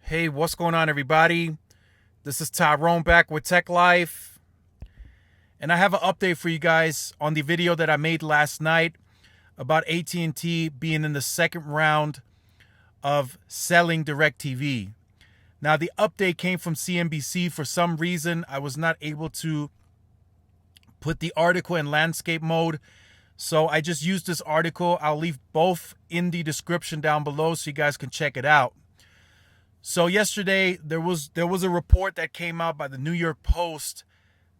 Hey, what's going on, everybody? This is Tyrone back with Tech Life, and I have an update for you guys on the video that I made last night about AT&T being in the second round of selling DirecTV. Now, the update came from CNBC. For some reason, I was not able to put the article in landscape mode, so I just used this article. I'll leave both in the description down below so you guys can check it out. So yesterday there was a report that came out by the New York Post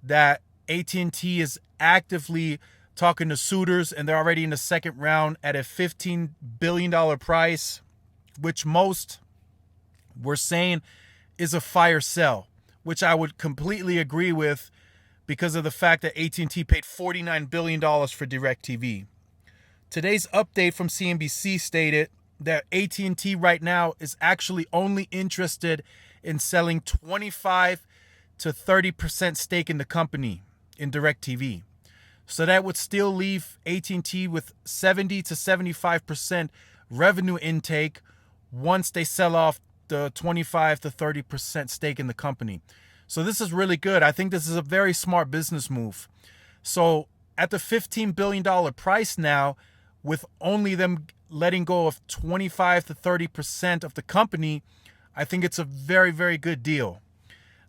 that AT&T is actively talking to suitors, and they're already in the second round at a $15 billion price, which most were saying is a fire sell, which I would completely agree with because of the fact that AT&T paid $49 billion for DirecTV. Today's update from CNBC stated that AT&T right now is actually only interested in selling 25 to 30% stake in the company in DirecTV. So that would still leave AT&T with 70 to 75% revenue intake once they sell off the 25 to 30% stake in the company. So this is really good. I think this is a very smart business move. So at the $15 billion price now, with only them letting go of 25 to 30% of the company, I think it's a very, very good deal.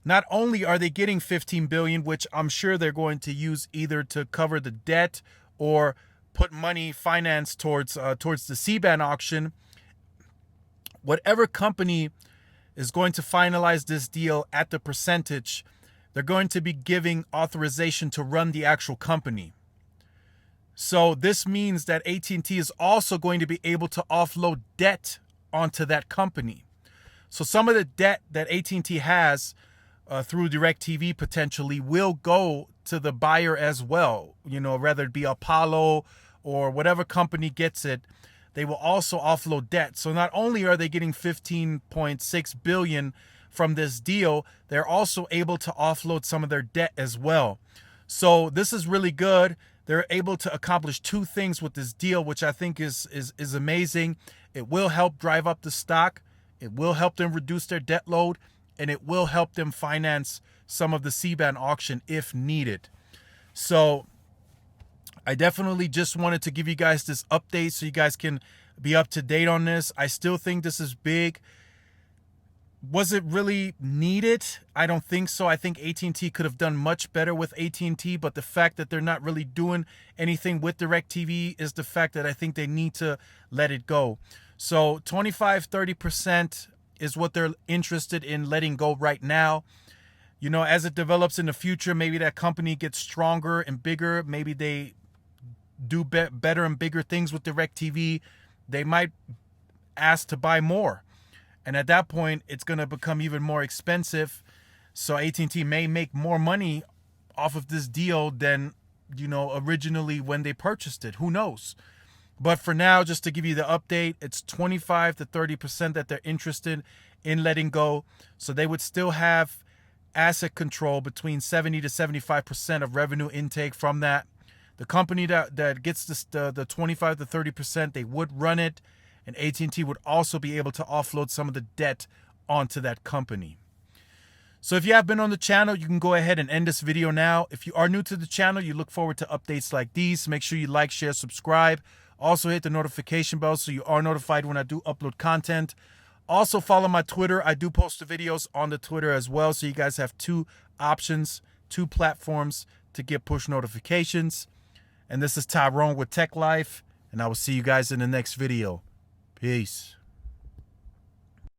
Not only are they getting $15 billion, which I'm sure they're going to use either to cover the debt or put money finance towards the C-band auction. Whatever company is going to finalize this deal at the percentage, they're going to be giving authorization to run the actual company. So this means that AT&T is also going to be able to offload debt onto that company. So some of the debt that AT&T has through DirecTV potentially will go to the buyer as well. You know, whether it be Apollo or whatever company gets it, they will also offload debt. So not only are they getting $15.6 billion from this deal, they're also able to offload some of their debt as well. So this is really good. They're able to accomplish two things with this deal, which I think is amazing. It will help drive up the stock. It will help them reduce their debt load, and it will help them finance some of the C-band auction if needed. So I definitely just wanted to give you guys this update so you guys can be up to date on this. I still think this is big. Was it really needed? I don't think so. I think AT&T could have done much better with AT&T, but the fact that they're not really doing anything with DirecTV is the fact that I think they need to let it go. So 25-30% is what they're interested in letting go right now. You know, as it develops in the future, maybe that company gets stronger and bigger. Maybe they do better and bigger things with DirecTV. They might ask to buy more. And at that point, it's going to become even more expensive. So AT&T may make more money off of this deal than, originally when they purchased it. Who knows? But for now, just to give you the update, it's 25 to 30% that they're interested in letting go. So they would still have asset control between 70 to 75% of revenue intake from that. The company that gets the 25 to 30%, they would run it. And AT&T would also be able to offload some of the debt onto that company. So if you have been on the channel, you can go ahead and end this video now. If you are new to the channel, you look forward to updates like these. Make sure you like, share, subscribe. Also hit the notification bell so you are notified when I do upload content. Also follow my Twitter. I do post the videos on the Twitter as well. So you guys have two options, two platforms to get push notifications. And this is Tyrone with Tech Life. And I will see you guys in the next video. Peace.